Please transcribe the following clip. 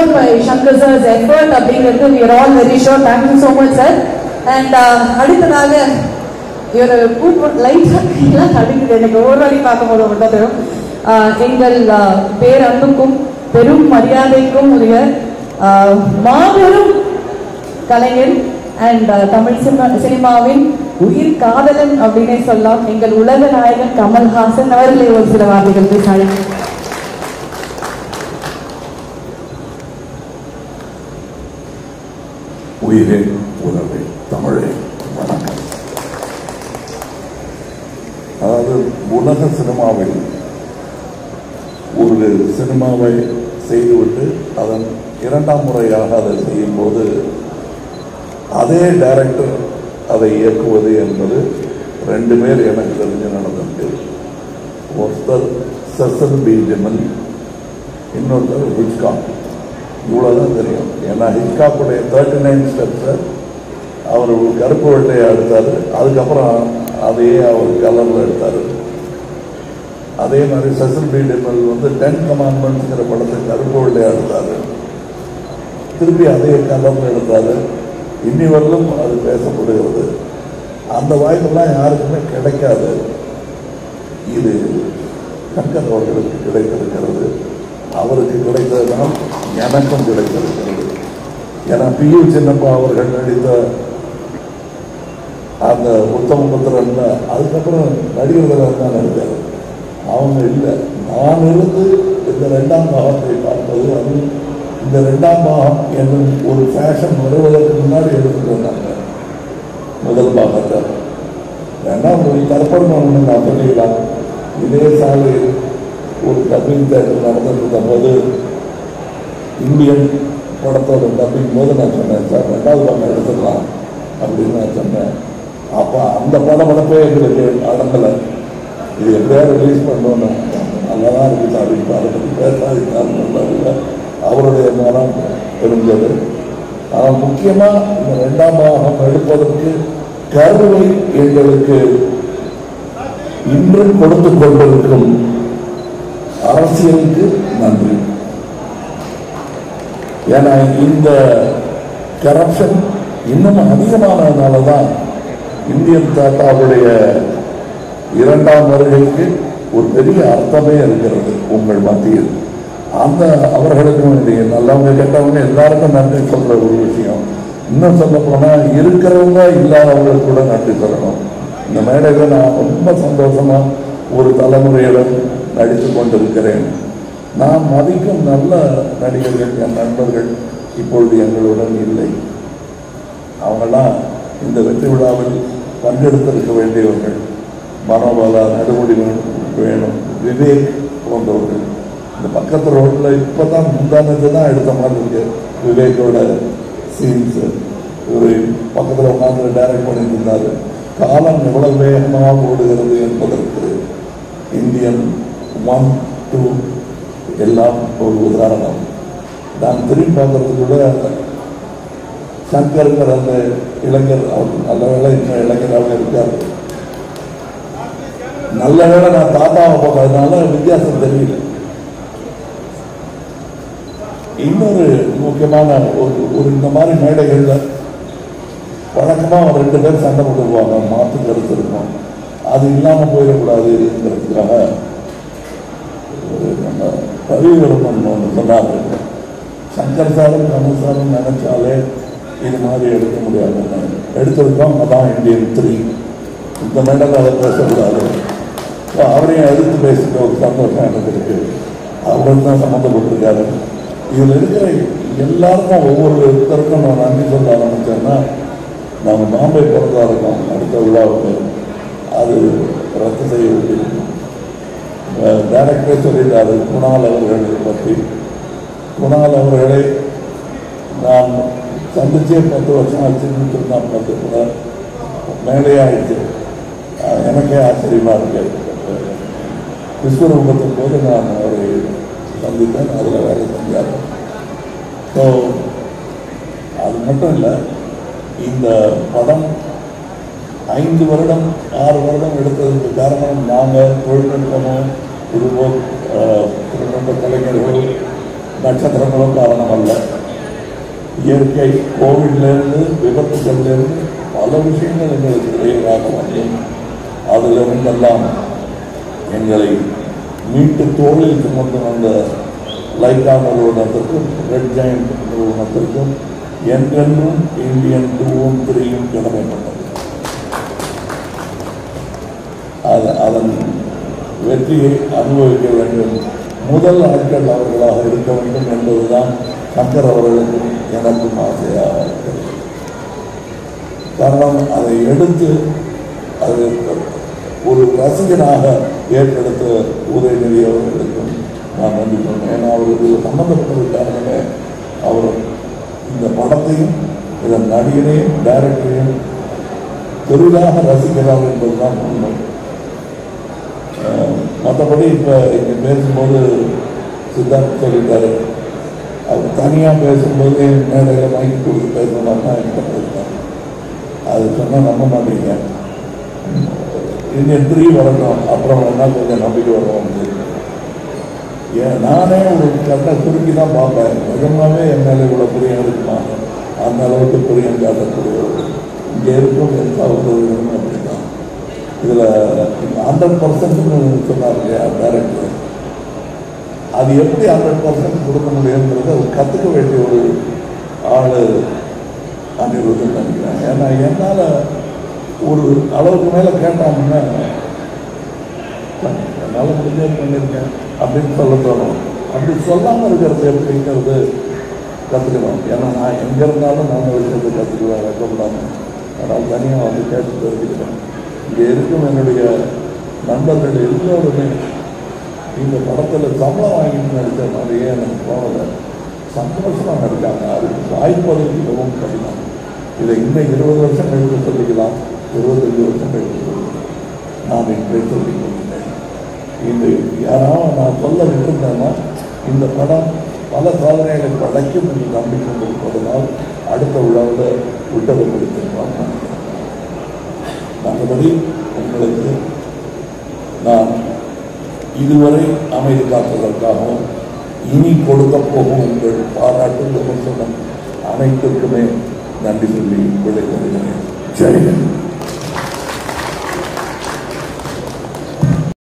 sure by Shankar sir's effort அப்படிங்கிறது we are all very sure. Thank you so much sir. And அடுத்ததாக இவர் லைட்டாக அடிக்குது எனக்கு ஒரு வாட்டி பார்க்கும்போது மட்டும் தெரியும். எங்கள் பேரன்புக்கும் பெரும் மரியாதைக்கும் உரிய மாபெரும் கலைஞர் அண்ட் தமிழ் சினிமாவின் உயிர் காதலன் அப்படின்னே சொல்லலாம் எங்கள் உலக நாயகன் கமல்ஹாசன் அவர்களே ஒரு சில வார்த்தைகள் பேசாங்க. உயிரே உறவே தமிழே வணக்கம். அதாவது உலக சினிமாவில் ஒரு சினிமாவை செய்துவிட்டு அதன் இரண்டாம் முறையாக அதை செய்யும் போது அதே டைரக்டர் அதை இயக்குவது என்பது ரெண்டு பேர் எனக்கு தெரிஞ்சு நடந்துட்டு, ஒருத்தர் செசல் பி ஜெமல், இன்னொருத்தர் ஹிச்காக். இவ்வளோதான் தெரியும். ஏன்னா ஹிச்காக்குடைய 39 ஸ்டெப்ஸை அவர் கருப்பு வெள்ளையை எடுத்தார், அதுக்கப்புறம் அதையே அவர் கலரில் எடுத்தார். அதே மாதிரி செசல் பி ஜெமல் 10 கமாண்ட்மெண்ட்ஸ்ங்கிற படத்தை கருப்பு வெள்ளையை எடுத்தார், திருப்பி அதே கலரில் எடுத்தார். இன்னி வரலும் அது பேசப்படுகிறது. அந்த வாய்ப்பெல்லாம் யாருக்குமே கிடைக்காது. இது சங்கர் அவர்களுக்கு கிடைத்திருக்கிறது. அவருக்கு கிடைத்ததுனால் எனக்கும் கிடைத்திருக்கிறது. ஏன்னா பி.யு. சின்னப்பா அவர்கள் நடித்த அந்த உத்தமபுத்திரன்ல அதுக்கப்புறம் நடிகர்கள் தான் நடித்தார். அவங்க இல்லை, நான் இருந்து இந்த 2ஆம் பாகத்தை பார்ப்பது, அது இந்த 2ஆம் பாகம் என்னும் ஒரு ஃபேஷன் வருவதற்கு முன்னாடி எடுத்துட்டு வந்தாங்க. முதல் பாகத்தை வேண்டாம் ஒரு கற்பனை ஒன்று நான் சொல்லிக்கலாம். இதே சாலையில் ஒரு டப்பிங் தேட்டர் நடந்துட்டு இருந்த போது இந்தியன் படத்தோட டப்பிங் போது நான் சொன்னேன், சார் 2வது பாகம் எடுத்துக்கலாம் அப்படின்னு நான் சொன்னேன். அப்போ அந்த படப்படப்பே எங்களுக்கு அடங்கலை. இது எப்படியாவது ரிலீஸ் பண்ணோன்னு நல்லா தான் இருக்குது அப்படின்னு அதை பற்றி பேசாதில்லை. அவருடைய மனம் தெரிஞ்சது. ஆனால் முக்கியமாக இந்த 2ஆம் பாகம் எடுப்பதற்கு கருவை எங்களுக்கு இன்று கொடுத்து கொண்டிருக்கும் அரசியலுக்கு நன்றி. ஏன்னா இந்த கரப்ஷன் இன்னும் அதிகமானதுனால தான் இந்தியன் தாத்தாவுடைய 2ஆம் வருகைக்கு ஒரு பெரிய அர்த்தமே இருக்கிறது உங்கள் மத்தியில். அந்த அவர்களுக்கும் வேண்டிய நல்லவங்க கெட்டவங்க எல்லாருக்கும் நன்றி சொல்ற ஒரு விஷயம். இன்னும் சொல்ல போனால் இருக்கிறவங்க இல்லாதவங்களுக்கு கூட நன்றி சொல்லணும். இந்த மேடையில் நான் ரொம்ப சந்தோஷமா ஒரு தலைமுறையிடம் நடித்து கொண்டிருக்கிறேன். நான் மதிக்கும் நல்ல நடிகர்கள், என் நண்பர்கள் இப்பொழுது எங்களுடன் இல்லை. அவங்கெல்லாம் இந்த வெற்றி விழாவில் பங்கெடுத்திருக்க வேண்டியவர்கள். மனோபாலா, நடுமுடி வேணும், விவேக் போன்றவர்கள். இந்த பக்கத்து ரோட்டில் இப்போ தான் முந்தானது தான் எடுத்த மாதிரி இருக்கு விவேக்கோட சீன்ஸு. ஒரு பக்கத்தில் உட்காந்து டைரக்ட் பண்ணிட்டு இருந்தார். காலம் எவ்வளவு வேகமாக ஓடுகிறது என்பதற்கு இந்தியன் 1, 2 எல்லாம் ஒரு உதாரணம். நான் திரும்பி பார்க்கறது கூட சங்கருங்கிற அந்த இளைஞர், அவர் நல்ல வேலை இன்னும் இளைஞராக இருக்கார். நல்ல வேலை நான் தாத்தாவை பார்க்கறதுனால வித்தியாசம் தெரியல. இன்னொரு முக்கியமான ஒரு இந்த மாதிரி மேடைகளில் வழக்கமாக 2 பேர் சண்டை போட்டுக்குவாங்க, மாற்று கருத்து இருக்கும். அது இல்லாமல் போயிடக்கூடாதுங்கிறதுக்காக ஒரு நம்ம பரிவர்த்தம் ஒன்று சொன்னார். சங்கர் சாரும் கமல் சாரும் நினைச்சாலே இது மாதிரி எடுக்க முடியாதுன்னு எடுத்திருக்கோம். அதான் இந்தியன் 3. இந்த மேடையில் அதை பேசக்கூடாது. அவரையும் எடுத்து பேசிட்டு ஒரு சந்தோஷம் எனக்கு இருக்கு. அவரும் தான் சம்மந்தப்பட்டிருக்காரு. இதில் இருக்கிற எல்லாருக்கும் ஒவ்வொருத்தருக்கும் நான் நன்றி சொல்ல ஆரம்பித்தேன்னா, நாங்கள் பாம்பே பிறந்தா இருக்கோம். அடுத்த விழாவுக்கு அது ரத்து செய்ய வேண்டியிருக்கும். டைரக்டரே சொல்லிட்டாரு குணால் அவர்களை பற்றி. குணால் அவர்களை நான் சந்திச்சே 10 வருஷம் ஆச்சுன்னு சொன்னால் 10 கூட மேலே ஆயிடுச்சு. எனக்கே ஆச்சரியமாக இருக்கு. விஸ்வரூபத்தின் போது நான் அவரை சந்தித்தேன், அதில் வேலை செஞ்சார். ஸோ அது மட்டும் இல்லை, இந்த படம் 5 வருடம் 6 வருடம் எடுத்ததுக்கு காரணம் நாங்கள் தொழில்நுட்பமும் திருநுட்ப கலைஞர்கள் நட்சத்திரங்களும் காரணம் அல்ல. இயற்கை, கோவிட்லேருந்து, விபத்துகள்லேருந்து பல விஷயங்கள் எங்களுக்கு இடையிலாக வந்து அதிலிருந்தெல்லாம் எங்களை மீட்டு தோளில் சுமந்து வந்த லைகா நிறுவனத்திற்கும், ரெட் ஜெயண்ட் நிறுவனத்திற்கும் என்றென்றும் இந்தியன் 2ம் 3யும் கடமைப்பட்டது. அதன் வெற்றியை அனுபவிக்க வேண்டும், முதல் ஆட்கள் அவர்களாக இருக்க வேண்டும் என்பதுதான் சங்கர் அவர்களுக்கும் எனக்கும் ஆசையாக இருக்கிறது. காரணம், அதை எடுத்து அது ஒரு ரசிகனாக ஏற்படுத்த உதயநிதி அவர்களுக்கும் நான் நன்றி சொன்னேன். ஏன்னா அவர் இதில் சம்பந்தப்பட்டது காரணமே அவர் இந்த படத்தையும் இதன் நடிகரையும் டைரக்டரையும் பெரிதாக ரசிக்கிறார் என்பதுதான் உண்மை. மற்றபடி இப்போ இங்கே பேசும்போது சித்தார்த் சொல்லிட்டாரு, அவர் தனியாக பேசும்போது மேடையில் வாங்கி கொடுத்து பேசணும்னா என்கிட்ட பேசினார். அது சொன்னால் நம்ப மாட்டீங்க. இந்தியன் 3 வரணும், அப்புறம் என்ன கொஞ்சம் நம்பிக்கை வரும். நானே ஒரு கரெக்டாக சுருக்கி தான் பார்ப்பேன். நிஜமாவே என் மேலே இவ்வளோ பிரியம் இருக்குமா, அந்த அளவுக்கு பிரியம் காட்டக்கூடிய இங்கே இருக்கும் என் சகோதரர்களும் அப்படிதான். இதில் 100% சொன்னார் இல்லையா டைரக்டர், அது எப்படி 100% கொடுக்க முடியுங்கிறத கற்றுக்க வேண்டிய ஒரு ஆள் அனிருத்தம் நினைக்கிறேன். ஏன்னா என்னால் ஒரு அளவுக்கு மேலே கேட்டாங்கன்னா என்னால் முடிஞ்சே பண்ணியிருக்கேன் அப்படின்னு சொல்ல தோணும். அப்படி சொல்லாமல் இருக்கிறது எப்படிங்கிறது கற்றுக்கணும். ஏன்னா நான் எங்கே இருந்தாலும் நான் விஷயத்தை கற்றுக்குவேன், வைக்கப்படாமல். அதனால் தனியாக வந்து கேட்டு தெரிஞ்சுக்கிறேன். இங்கே இருக்கும் என்னுடைய நண்பர்கள் எல்லோருமே இந்த படத்தில் சம்பளம் வாங்கிட்டு நடித்த மாதிரியே எனக்கு தோணலை. சந்தோஷமாக நடித்தாங்க. அதுக்கு வாய்ப்பது மிகவும் கடினம். இதை இன்னும் 20 வருஷம் கழித்து சொல்லிக்கலாம், 25 வருஷம் கழித்து சொல்லிக்கலாம். நான் இன்றைய சொல்லிக் கொள்கிறேன். இந்த யாராவது நான் சொல்ல விட்டுருந்தேன்னா இந்த படம் பல சாதனைகளை படைக்கும் என்று நம்பிக்கை இருப்பதனால் அடுத்த விழாவில் விட்டதை கொடுத்திருப்பாங்க. மற்றபடி உங்களுக்கு நான் இதுவரை அமைதி காப்பதற்காகவும் இனி கொடுக்க போகும் உங்கள் பாராட்டு விமர்சனம் அனைத்திற்குமே நன்றி சொல்லி விடைபெறுகிறேன். ஜெய் ஹிந்த்.